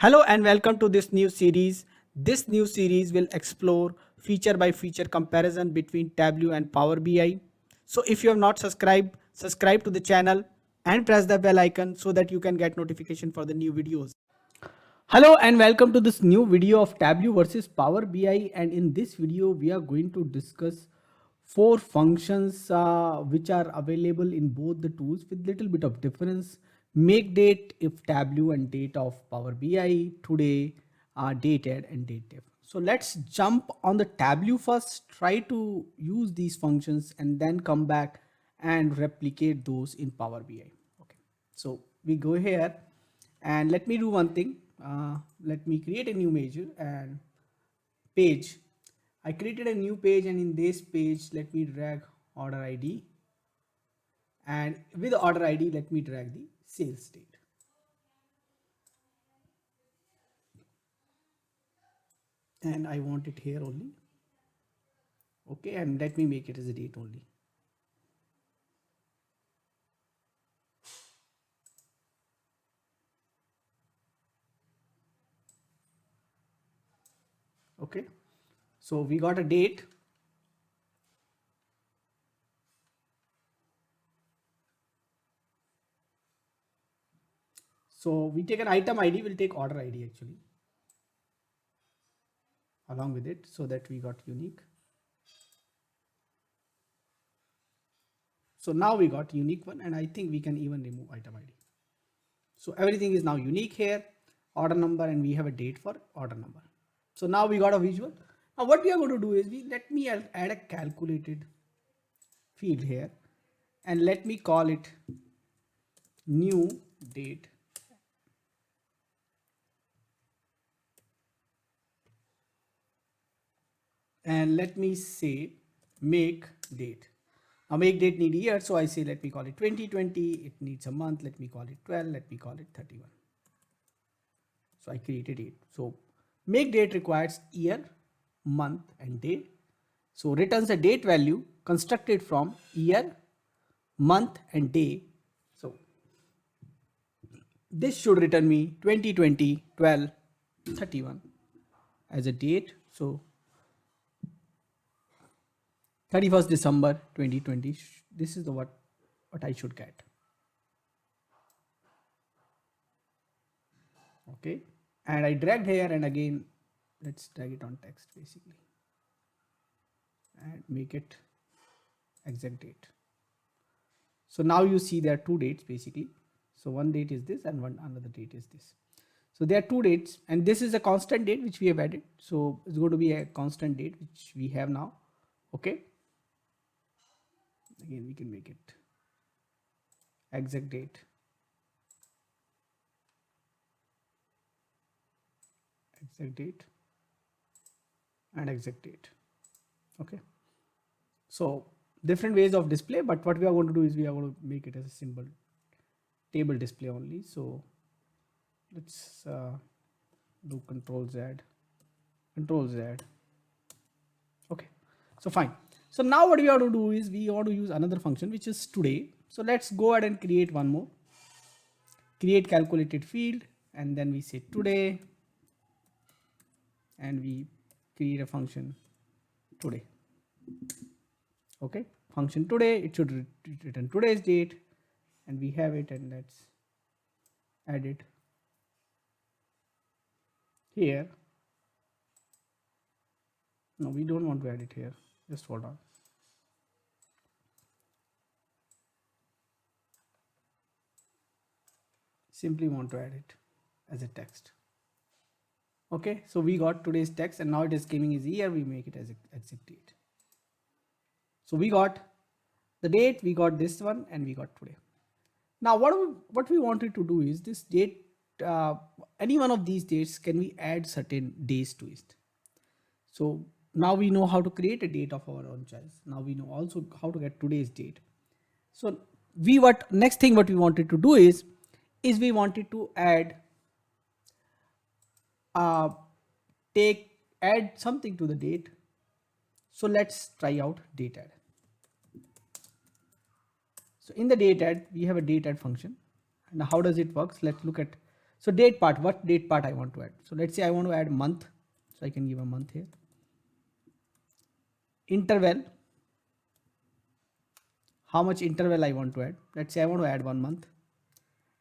Hello and welcome to this new series. This new series will explore feature by feature comparison between Tableau and Power BI. So if you have not subscribed, subscribe to the channel and press the bell icon so that you can get notification for the new videos. Hello and welcome to this new video of Tableau versus Power BI, and in this video we are going to discuss four functions which are available in both the tools with little bit of difference. Make date if Tableau and date of Power BI, today Dateadd and datediff. So let's jump on the Tableau first, try to use these functions and then come back and replicate those in Power BI. Okay, so we go here and let me do one thing. Let me create a new measure and page. I created a new page, and in this page let me drag order ID, and with order ID let me drag the sales date. And I want it here only. Okay, and let me make it as a date only. Okay, so we got a date. So we take an item ID, we'll take order ID actually along with it, so that we got unique. So now we got unique one, and I think we can even remove item ID. So everything is now unique here, order number, and we have a date for order number. So now we got a visual. Now what we are going to do is let me add a calculated field here, and let me call it new date. And let me say make date. Now make date need year, so I say let me call it 2020. It needs a month, let me call it 12, let me call it 31. So I created it. So make date requires year, month and day. So returns a date value constructed from year, month and day. So this should return me 2020 12 31 as a date. So 31st December 2020, this is the what I should get. Okay, and I dragged here, and again let's drag it on text basically and make it exact date. So now you see there are two dates basically. So one date is this and another date is this. So there are two dates, and this is a constant date which we have added. So it's going to be a constant date which we have now. Okay, again we can make it exact date, and exact date. Okay, so different ways of display, but what we are going to do is we are going to make it as a simple table display only. So let's do control Z. Okay, so fine. So now what we have to do is we want to use another function which is today. So let's go ahead and create one more, create calculated field, and then we say today, and we create a function today. Okay, function today, it should return today's date, and we have it, and let's add it here. No, we don't want to add it here, just hold on. Simply want to add it as a text. Okay, so we got today's text, and now it is giving is year, we make it as exact date. So we got the date, we got this one, and we got today. Now what we wanted to do is this date, any one of these dates, can we add certain days to it? So now we know how to create a date of our own choice. Now we know also how to get today's date. So next thing what we wanted to do is we wanted to add add something to the date. So let's try out Dateadd. So in the Dateadd we have a Dateadd function, and how does it work? Let's look at So date part, what date part I want to add? So let's say I want to add month. So I can give a month here. Interval, how much interval I want to add. Let's say I want to add 1 month.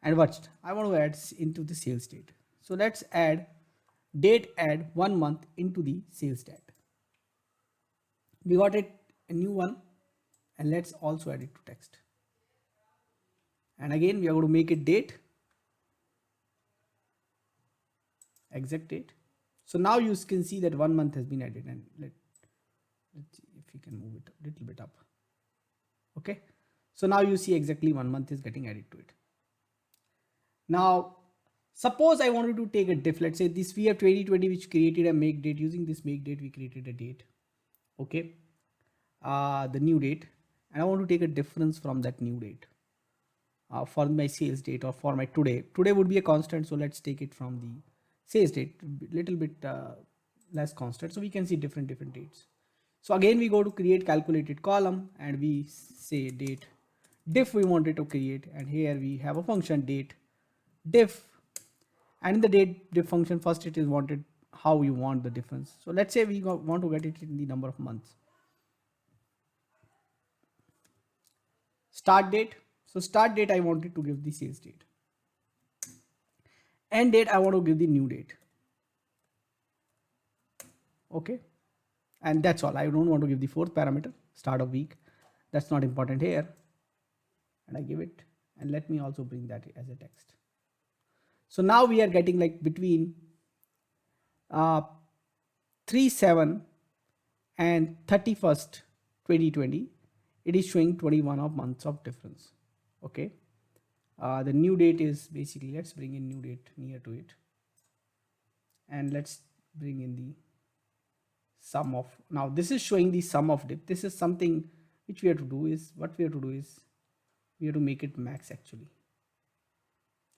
And what I want to add into the sales date. So let's add date add 1 month into the sales date. We got it, a new one, and let's also add it to text. And again, we are going to make it date, exact date. So now you can see that 1 month has been added, and let's see if we can move it a little bit up. Okay. So now you see exactly 1 month is getting added to it. Now, suppose I wanted to take a diff. Let's say this we have 2020, which created a make date. Using this make date, we created a date. Okay. The new date, and I want to take a difference from that new date for my sales date or for my today. Today would be a constant, so let's take it from the sales date, little bit less constant, so we can see different dates. So again, we go to create calculated column, and we say date diff we wanted to create, and here we have a function date diff, and in the date diff function, first it is wanted how you want the difference. So let's say we want to get it in the number of months. Start date, so start date I wanted to give the sales date. End date I want to give the new date. Okay, and that's all. I don't want to give the fourth parameter, start of week. That's not important here, and I give it, and let me also bring that as a text. So now we are getting like between 3/7 and 31st 2020, it is showing 21 of months of difference. Okay, the new date is basically, let's bring in new date near to it, and let's bring in the sum of, now this is showing the sum of diff. This is something which we have to do is, what we have to do is we have to make it max actually.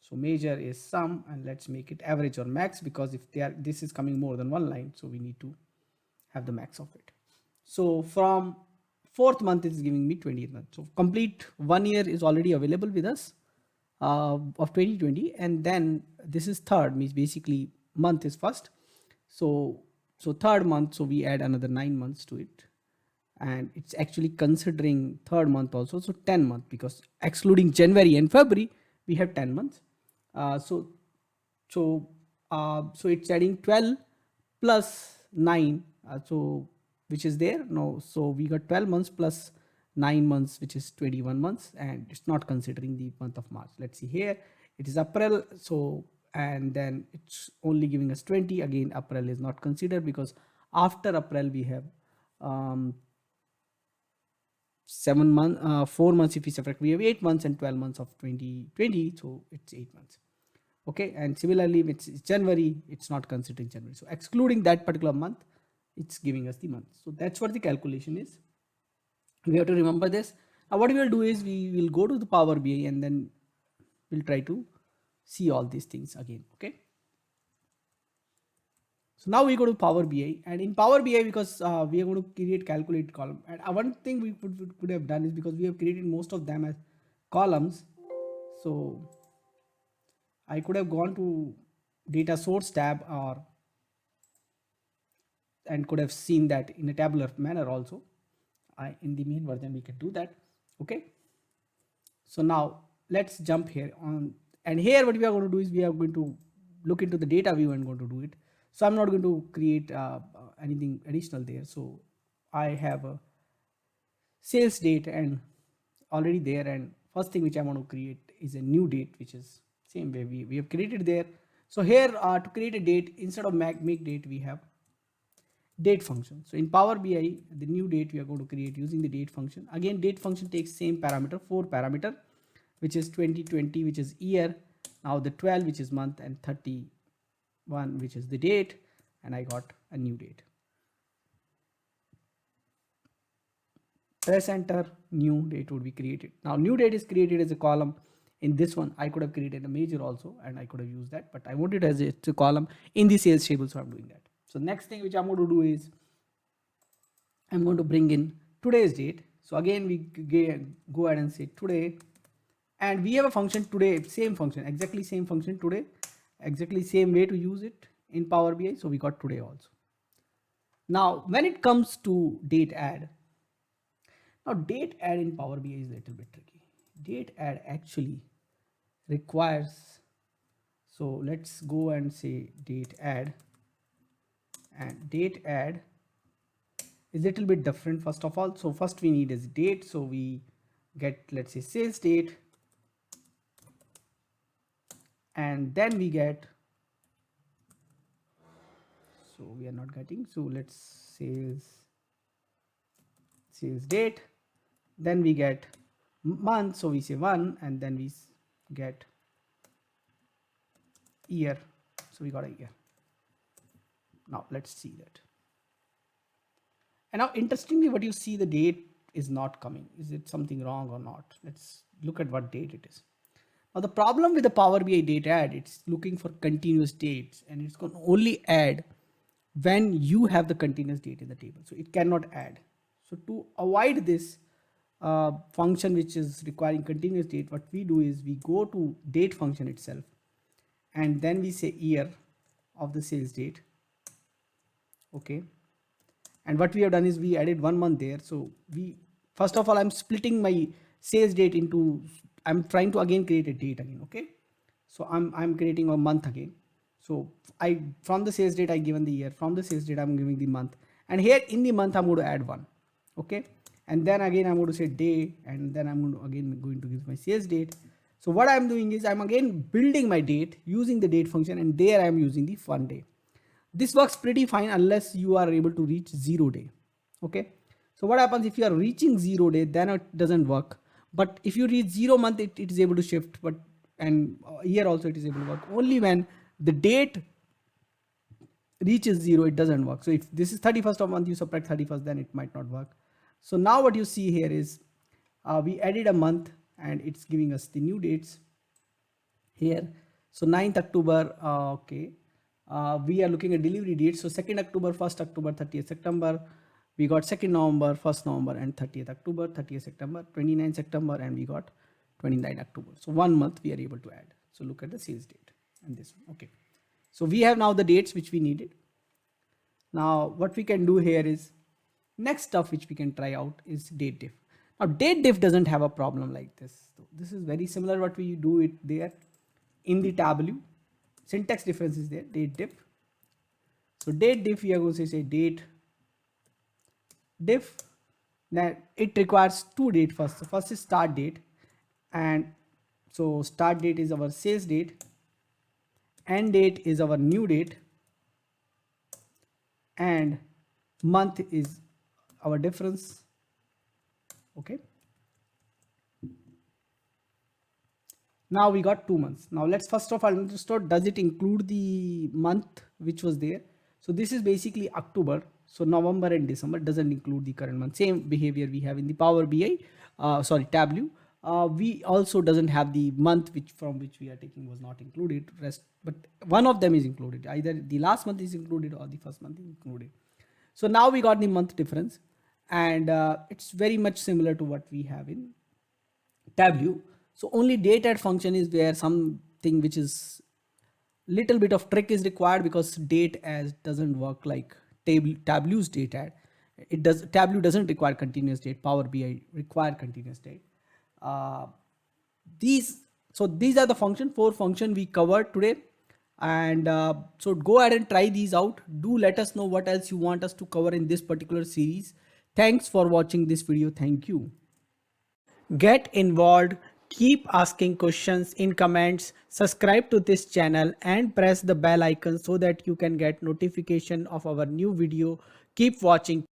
So measure is sum, and let's make it average or max, because if this is coming more than one line, so we need to have the max of it. So from 4th month it is giving me 20th month. So complete 1 year is already available with us of 2020, and then this is third, means basically month is first. So third month, so we add another 9 months to it, and it's actually considering third month also, so 10 months, because excluding January and February we have 10 months. So it's adding 12 plus 9, so which is there no, so we got 12 months plus 9 months, which is 21 months, and it's not considering the month of March. Let's see here, it is April, so, and then it's only giving us 20. Again, April is not considered, because after April we have 7 months, 4 months. If we subtract, we have 8 months and 12 months of 2020, so it's 8 months. Okay, and similarly it's January, it's not considering January, so excluding that particular month, it's giving us the month. So that's what the calculation is. We have to remember this. Now what we will do is we will go to the Power BI, and then we'll try to see all these things again. Okay, so now we go to Power BI, and in Power BI, because we are going to create calculate column, and one thing we could have done is, because we have created most of them as columns, so I could have gone to data source tab, and could have seen that in a tabular manner also. In the main version we can do that. Okay, so now let's jump here on, and here what we are going to do is we are going to look into the data view and going to do it. So I'm not going to create anything additional there. So I have a sales date and already there, and first thing which I want to create is a new date, which is same way we have created there. So here to create a date, instead of make date, we have date function. So in Power BI, the new date we are going to create using the date function. Again, date function takes same parameter, 4 parameter, which is 2020, which is year, now the 12, which is month, and 31, which is the date, and I got a new date. Press enter, new date would be created. Now new date is created as a column. In this one I could have created a measure also, and I could have used that, but I want it as a column in the sales table, so I'm doing that. So next thing which I'm going to do is I'm going to bring in today's date. So again we go ahead and say today, and we have a function today, same function, exactly same function today, exactly same way to use it in Power BI. So we got today also. Now, when it comes to date add, now date add in Power BI is a little bit tricky. Date add actually requires, so let's go and say date add, and date add is a little bit different first of all. So first we need is date. So we get, let's say, sales date, and then we get, so we are not getting, so let's sales date, then we get month, so we say 1, and then we get year, so we got a year. Now let's see that. And now interestingly, what you see, the date is not coming. Is it something wrong or not? Let's look at what date it is. Now the problem with the Power BI date add, it's looking for continuous dates, and it's going to only add when you have the continuous date in the table. So it cannot add. So to avoid this function which is requiring continuous date, what we do is we go to date function itself, and then we say year of the sales date. Okay. And what we have done is we added 1 month there. So we, first of all, I'm splitting my sales date into, I'm trying to again create a date again. Okay. So I'm creating a month again. So from the sales date, I given the year, from the sales date, I'm giving the month, and here in the month, I'm going to add 1. Okay. And then again, I'm going to say day, and then I'm going to give my sales date. So what I'm doing is I'm again building my date using the date function, and there I'm using the fun day. This works pretty fine unless you are able to reach 0 day. Okay. So what happens if you are reaching 0 day, then it doesn't work. But if you reach 0 month, it is able to shift, but and year also it is able to work. Only when the date reaches 0, it doesn't work. So if this is 31st of month, you subtract 31st, then it might not work. So now what you see here is we added a month, and it's giving us the new dates here. So 9th October, okay. We are looking at delivery dates. So 2nd October, 1st October, 30th September. We got 2nd November, 1st November, and 30th October, 30th September, 29th September, and we got 29th October. So 1 month we are able to add. So look at the sales date and this one. Okay. So we have now the dates which we needed. Now what we can do here is, next stuff which we can try out is dateadd. Now dateadd doesn't have a problem like this. So this is very similar what we do it there in the Tableau. Syntax difference is there, dateadd. So dateadd, we are going to say date diff. Now it requires 2 dates first. So first is start date, and so start date is our sales date, end date is our new date, and month is our difference. Okay. Now we got 2 months. Now let's first of all understand, does it include the month which was there? So this is basically October. So November and December doesn't include the current month. Same behavior we have in the Power BI, Tableau. We also doesn't have the month from which we are taking was not included. But one of them is included. Either the last month is included or the first month is included. So now we got the month difference, and it's very much similar to what we have in Tableau. So only dateadd function is where something which is little bit of trick is required, because date as doesn't work like Tableau's dateadd. Tableau doesn't require continuous date. Power BI require continuous date. These are the 4 function we covered today, and so go ahead and try these out. Do let us know what else you want us to cover in this particular series. Thanks for watching this video. Thank you. Get involved. Keep asking questions in comments. Subscribe to this channel and press the bell icon so that you can get notification of our new video. Keep watching.